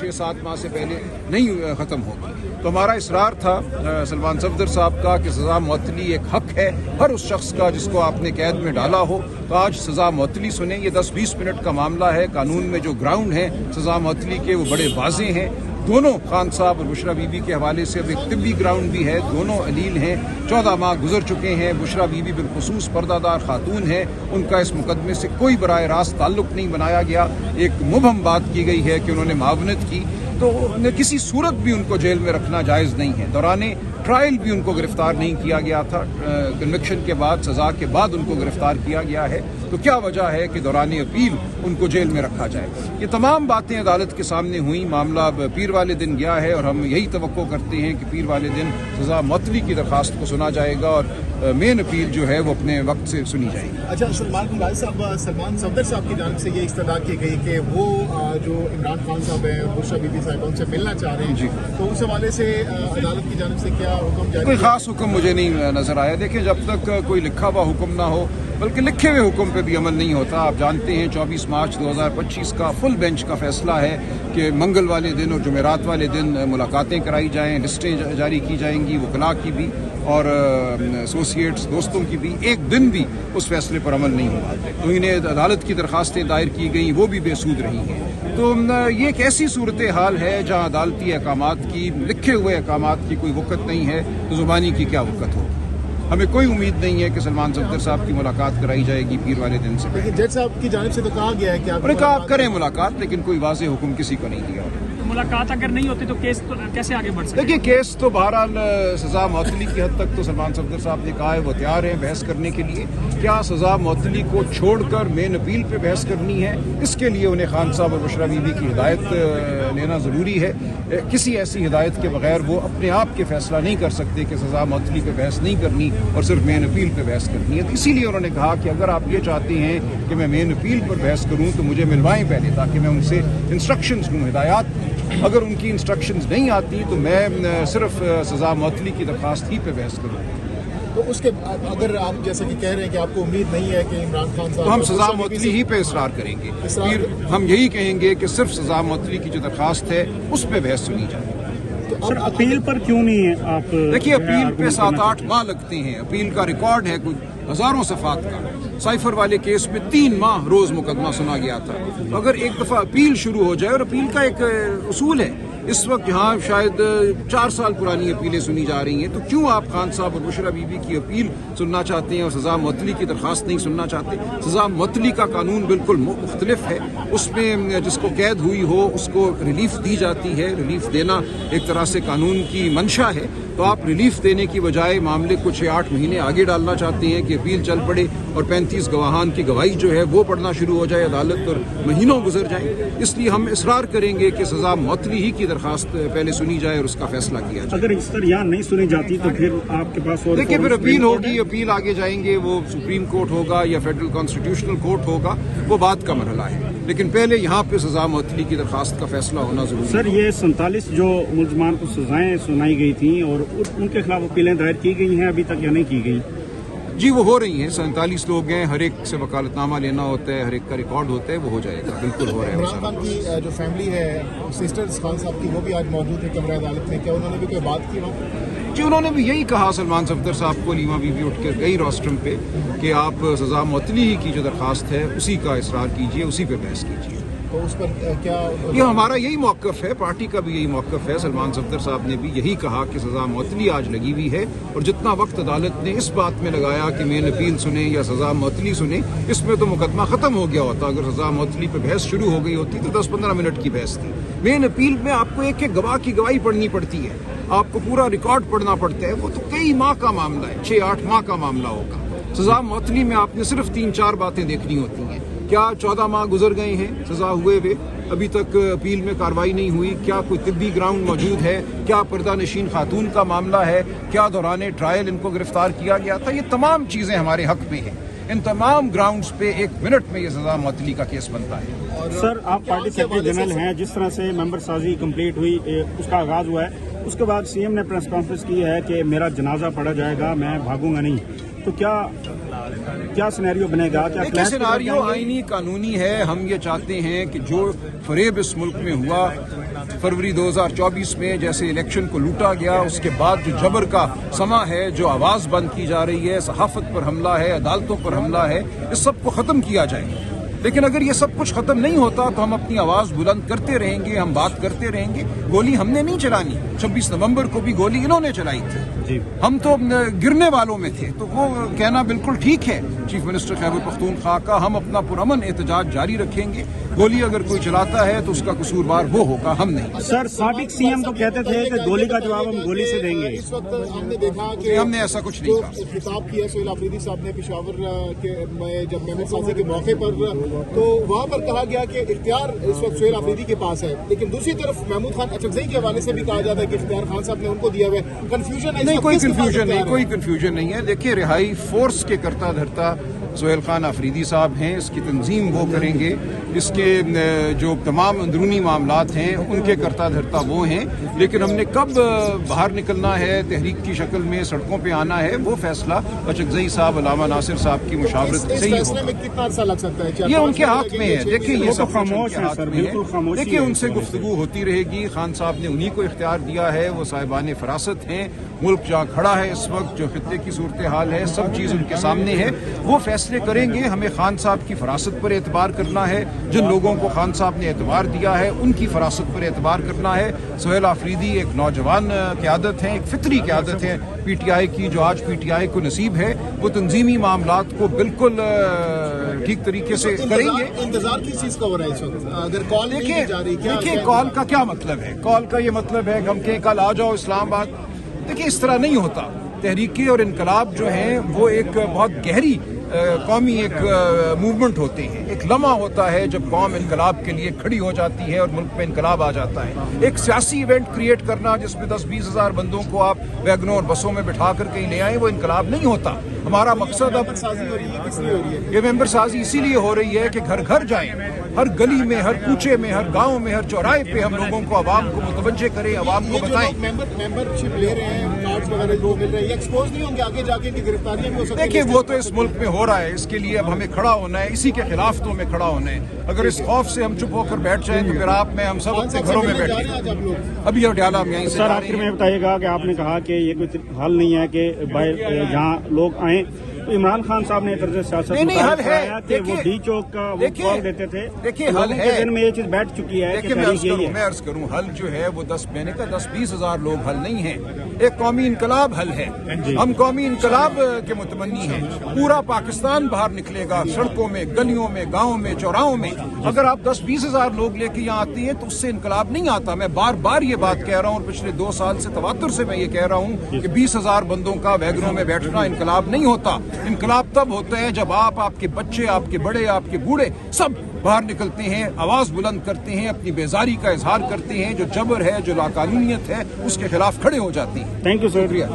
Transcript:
6-7 माह से पहले नहीं ख़त्म होगी। तो हमारा इसरार था सलमान सफदर साहब का कि सज़ा मुअत्तली एक हक है हर उस शख्स का जिसको आपने कैद में डाला हो। तो आज सज़ा मुअत्तली सुने, ये 10-20 मिनट का मामला है। कानून में जो ग्राउंड है सज़ा मुअत्तली के वो बड़े वाज़ेह हैं। दोनों खान साहब और बुशरा बीबी के हवाले से अब एक तिब्बी ग्राउंड भी है, दोनों अलील हैं, 14 माह गुजर चुके हैं। बुशरा बीबी बिलखुसूस पर्दादार खातून है, उनका इस मुकदमे से कोई बराह रास्त ताल्लुक़ नहीं बनाया गया। एक मुबहम बात की गई है कि उन्होंने मावनत की, तो किसी सूरत भी उनको जेल में रखना जायज़ नहीं है। दौरान ट्रायल भी उनको गिरफ्तार नहीं किया गया था, कन्विक्शन के बाद सज़ा के बाद उनको गिरफ्तार किया गया है। तो क्या वजह है कि दौरान अपील उनको जेल में रखा जाए? ये तमाम बातें अदालत के सामने हुई। मामला अब पीर वाले दिन गया है और हम यही तवक्को करते हैं कि पीर वाले दिन सज़ा मुअत्तली की दरख्वास्त को सुना जाएगा और मेन अपील जो है वो अपने वक्त से सुनी जाएगी। अच्छा, सलमान सफदर साहब की जानिब से ये इस्तदा की गई कि वो जो इमरान खान साहब हैं, बुशरा बीबी साहब उनसे मिलना चाह रहे हैं, तो उस हवाले से अदालत की जानिब से क्या हुक्म जारी? कोई ख़ास हुक्म मुझे नहीं नज़र आया। देखिए, जब तक कोई लिखा हुआ हुक्म ना हो, बल्कि लिखे हुए हुक्म पे भी अमल नहीं होता। आप जानते हैं 24 मार्च 2025 का फुल बेंच का फैसला है कि मंगल वाले दिन और जुमेरात वाले दिन मुलाकातें कराई जाएं, लिस्टें जारी की जाएंगी, वकला की भी और एसोसिएट्स दोस्तों की भी। एक दिन भी उस फैसले पर अमल नहीं हुआ, तो इन्हें अदालत की दरख्वास्तें दायर की गई, वो भी बेसूद रही हैं। तो ये एक ऐसी सूरत हाल है जहाँ अदालती अहकामात की, लिखे हुए अहकामात की कोई वक़्त नहीं है, तो ज़ुबानी की क्या वक़्त हो। हमें कोई उम्मीद नहीं है कि सलमान सफदर साहब की मुलाकात कराई जाएगी पीर वाले दिन से। लेकिन जज साहब की जानिब से तो कहा गया है कि उन्होंने कहा आप करें मुलाकात, लेकिन कोई वाज़ेह हुक्म किसी को नहीं दिया। मुलाकात अगर नहीं होती तो केस तो कैसे आगे बढ़ सकता है? देखिए, केस तो बहरहाल सज़ा मुअत्तली की हद तक तो सलमान सफदर साहब ने कहा है वो तैयार हैं बहस करने के लिए। क्या सज़ा मुअत्तली को छोड़कर मेन अपील पे बहस करनी है, इसके लिए उन्हें खान साहब और बुशरा बीबी की हिदायत लेना ज़रूरी है। किसी ऐसी हिदायत के बगैर वो अपने आप के फैसला नहीं कर सकते कि सज़ा मुअत्तली पे बहस नहीं करनी और सिर्फ मेन अपील पे बहस करनी है। इसीलिए उन्होंने कहा कि अगर आप ये चाहते हैं कि मैं मेन अपील पर बहस करूँ तो मुझे मिलवाएं पहले, ताकि मैं उनसे इंस्ट्रक्शंस लूँ, हिदायत। अगर उनकी इंस्ट्रक्शंस नहीं आती तो मैं सिर्फ सज़ा मुअत्तली की दरख्वास्त ही पे बहस करूँ। तो उसके अगर आप जैसे कि कह रहे हैं कि आपको उम्मीद नहीं है कि इमरान खान साहब, तो हम सज़ा मुअत्तली ही पे इसरार करेंगे। फिर हम यही कहेंगे कि सिर्फ सज़ा मुअत्तली की जो दरख्वास्त है उस पे बहस सुनी जाए। तो सर, अपील पर क्यों नहीं है आप? देखिए, अपील पे 7-8 माह लगते हैं। अपील का रिकॉर्ड है कुछ हज़ारों सफ़ात का। साइफर वाले केस में 3 माह रोज़ मुकदमा सुना गया था। तो अगर एक दफ़ा अपील शुरू हो जाए, और अपील का एक उसूल है, इस वक्त यहाँ शायद 4 साल पुरानी अपीलें सुनी जा रही हैं, तो क्यों आप खान साहब और बुशरा बीबी की अपील सुनना चाहते हैं और सज़ा मुअत्तली की दरख्वास्त नहीं सुनना चाहते? सज़ा मुअत्तली का कानून बिल्कुल मुख्तलिफ है। उसमें जिसको कैद हुई हो उसको रिलीफ दी जाती है। रिलीफ देना एक तरह से कानून की मंशा है। तो आप रिलीफ देने की बजाय मामले को 6-8 महीने आगे डालना चाहते हैं कि अपील चल पड़े और 35 गवाहान की गवाही जो है वो पढ़ना शुरू हो जाए अदालत और महीनों गुजर जाए। इसलिए हम इसरार करेंगे कि सज़ा मुअत्तली ही की दरख्वास्त पहले सुनी जाए और उसका फैसला किया जाए। अगर इस तरह यहाँ नहीं सुनी जाती तो फिर आपके पास और देखिए, फिर अपील होगी, अपील आगे जाएंगे, वो सुप्रीम कोर्ट होगा या फेडरल कॉन्स्टिट्यूशनल कोर्ट होगा, वो बात का मरहला है। लेकिन पहले यहाँ पे सज़ा मुअत्तली की दरख्वास्त का फैसला होना जरूरी है। सर, ये 47 जो मुल्ज़मान को सजाएं सुनाई गई थी और उनके खिलाफ अपीलें दायर की गई हैं अभी तक या नहीं की गई? जी, वो हो रही हैं। 47 लोग हैं, हर एक से वकालतनामा लेना होता है, हर एक का रिकॉर्ड होता है, वो हो जाएगा, बिल्कुल हो रहा है। इमरान खान की जो फैमिली है, सिस्टर्स खान साहब की, वो भी आज मौजूद है कमरा अदालत में। क्या उन्होंने भी कोई बात की वहाँ? जी, उन्होंने भी यही कहा सलमान सफदर साहब को, लीमा बीबी उठ कर गई रोस्ट्रम पे कि आप सज़ा मुअत्तली ही की जो दरख्वास्त है उसी का इसरार कीजिए, उसी पे बहस कीजिए। तो उस पर क्या? ये हमारा यही मौक़िफ़ है, पार्टी का भी यही मौक़िफ़ है। सलमान सफदर साहब ने भी यही कहा कि सज़ा मुअत्तली आज लगी हुई है और जितना वक्त अदालत ने इस बात में लगाया कि मेन अपील सुने या सज़ा मुअत्तली सुने, इसमें तो मुकदमा ख़त्म हो गया होता। अगर सज़ा मुअत्तली पर बहस शुरू हो गई होती तो 10-15 मिनट की बहस थी। मेन अपील में आपको एक गवाह की गवाही पढ़नी पड़ती है, आपको पूरा रिकॉर्ड पढ़ना पड़ता है, वो तो कई माह का मामला है, 6-8 माह का मामला होगा। सज़ा मुअत्तली में आपने सिर्फ 3-4 बातें देखनी होती हैं। क्या 14 माह गुजर गए हैं सज़ा हुए हुए, अभी तक अपील में कार्रवाई नहीं हुई? क्या कोई तिब्बी ग्राउंड मौजूद है? क्या पर्दा नशीन खातून का मामला है? क्या दौरान ट्रायल इनको गिरफ्तार किया गया था? ये तमाम चीज़ें हमारे हक में हैं। इन तमाम ग्राउंड्स पे 1 मिनट में ये सज़ा मुअत्तली का केस बनता है। सर, आप पार्टी सेक्रेटरी जनरल हैं, जिस तरह से मेंबर साजी कंप्लीट हुई, उसका आगाज़ हुआ है, उसके बाद सीएम ने प्रेस कॉन्फ्रेंस की है कि मेरा जनाजा पढ़ा जाएगा, मैं भागूंगा नहीं। तो क्या सिनेरियो बनेगा? क्या सिनेरियो आईनी कानूनी है? हम ये चाहते हैं कि जो फरेब इस मुल्क में हुआ फरवरी 2024 में जैसे इलेक्शन को लूटा गया, उसके बाद जो जबर का समा है, जो आवाज़ बंद की जा रही है, सहाफ़त पर हमला है, अदालतों पर हमला है, इस सब को ख़त्म किया जाए। लेकिन अगर ये सब कुछ खत्म नहीं होता तो हम अपनी आवाज बुलंद करते रहेंगे, हम बात करते रहेंगे। गोली हमने नहीं चलानी, 26 नवंबर को भी गोली इन्होंने चलाई थी जी। हम तो गिरने वालों में थे, तो वो कहना बिल्कुल ठीक है चीफ मिनिस्टर खैबर पख्तूनख्वा का। हम अपना पुरअमन एहतजाज जारी रखेंगे। गोली अगर कोई चलाता है तो उसका कसूरवार वो होगा, हम नहीं। सर साबिक सीएम तो कहते थे कि गोली का जवाब हम गोली से देंगे। इस वक्त हमने देखा कि हमने ऐसा कुछ नहीं कहा। खिताब किया सुहेल आफरीदी साहब ने पेशावर के जब मेहमद साजी के मौके पर, तो वहाँ पर कहा गया कि इख्तियार इस वक्त सुहेल आफरीदी के पास है, लेकिन दूसरी तरफ महमूद खान अचकज़ई के हवाले से भी कहा जाता है कि इख्तियार खान साहब ने उनको दिया हुआ है। कंफ्यूजन है? नहीं, कोई कंफ्यूजन नहीं, कोई कंफ्यूजन नहीं है। देखिए, रिहाई फोर्स के करता धरता सुहेल खान आफरीदी साहब हैं, इसकी तंजीम वो करेंगे, इसके जो तमाम अंदरूनी मामलात हैं उनके करता धरता वो हैं। लेकिन हमने कब बाहर निकलना है, तहरीक की शक्ल में सड़कों पे आना है, वो फैसला अचकज़ई साहब, अलामा नासिर साहब की मुशावरत से ही फैसले होगा। में कितना अर्सा लग सकता है? ये उनके हाथ में है। देखिए, ये सब खामोश उनके है हाथ सर, में बिल्कुल है। खामोशी देखिए, है उनसे इस गुफ्तगू होती रहेगी। खान साहब ने उन्हीं को इख्तियार दिया है, वो साहिबान फरासत हैं। मुल्क जहाँ खड़ा है इस वक्त, जो खित्ते की सूरत हाल है, सब चीज़ उनके सामने है, वो फैसले करेंगे। हमें खान साहब की फरासत पर एतबार करना है। जिन लोगों को खान साहब ने एतबार दिया है उनकी फरासत पर एतबार करना है। सुहेल आफरीदी एक नौजवान क़यादत है, एक फितरी क़यादत है पीटीआई की, जो आज पीटीआई को नसीब है। वो तंजीमी मामलात को बिल्कुल ठीक तरीके से करेंगे। इंतजार किस चीज का हो रहा है इस वक्त? अगर कॉल नहीं देखिए, की जा रही, क्या कॉल का क्या मतलब है? कॉल का ये मतलब है कि हम कहें कल आ जाओ इस्लामाबाद। देखिए, इस तरह नहीं होता। तहरीकी और इनकलाब जो हैं वो एक बहुत गहरी कौमी एक मूवमेंट होते हैं। एक लम्हा होता है जब कौम इनकलाब के लिए खड़ी हो जाती है और मुल्क में इनकलाब आ जाता है। एक सियासी इवेंट क्रिएट करना जिसमें 10-20 हज़ार बंदों को आप वैगनों और बसों में बिठा कर कहीं ले आए, वो इनकलाब नहीं होता। हमारा मकसद अब साजी हो रही है, किस लिए हो रही है? ये मेंबर साजी इसीलिए हो रही है कि घर घर जाएं, हर गली में, हर कूचे में, हर गांव में, हर चौराहे पे हम लोगों को, आवाम को मुतवज्जे करें, आवाम को बताएं। मेंबरशिप ले रहे हैं, कार्ड्स वगैरह जो मिल रहे हैं, एक्सपोज नहीं होंगे आगे जाके कि गिरफ्तारियां भी हो सकती हैं? देखिए, वो तो इस मुल्क में हो रहा है, इसके लिए अब हमें खड़ा होना है, इसी के खिलाफ तो हमें खड़ा होना है। अगर इस खौफ से हम चुप होकर बैठ जाएं तो फिर आप, मैं, हम सब अपने घरों में बैठ जाएं। अभी ये डाला हम यहीं से सर आखिर में बताइएगा कि आपने कहा कि ये कोई हल नहीं है कि जहाँ लोग आए, तो इमरान खान साहब ने तर्ज सियासत नहीं, हल है। कि वो डी चौक का वो कॉल देते थे। देखिए, तो हल लोगों है। के दिन में ये चीज बैठ चुकी है। देखिए, मैं अर्ज करूं, हल जो है वो 10-20 हज़ार लोग हल नहीं है। एक कौमी इनकलाब हल है। हम कौमी इनकलाब के मुतमन्नी हैं। पूरा पाकिस्तान बाहर निकलेगा, सड़कों में, गलियों में, गाँव में, चौराहों में। अगर आप 10-20 हज़ार लोग लेके यहाँ आती हैं तो उससे इनकलाब नहीं आता। मैं बार बार ये बात कह रहा हूँ और पिछले 2 साल से तवातुर से मैं ये कह रहा हूँ कि 20 हज़ार बंदों का वैगनों में बैठना इनकलाब नहीं होता। इनकलाब तब होता है जब आप, आपके बच्चे, आपके बड़े, आपके बूढ़े सब बाहर निकलते हैं, आवाज बुलंद करते हैं, अपनी बेजारी का इजहार करते हैं। जो जबर है, जो लाकानूनियत है, उसके खिलाफ खड़े हो जाते हैं। Thank you sir. शुक्रिया।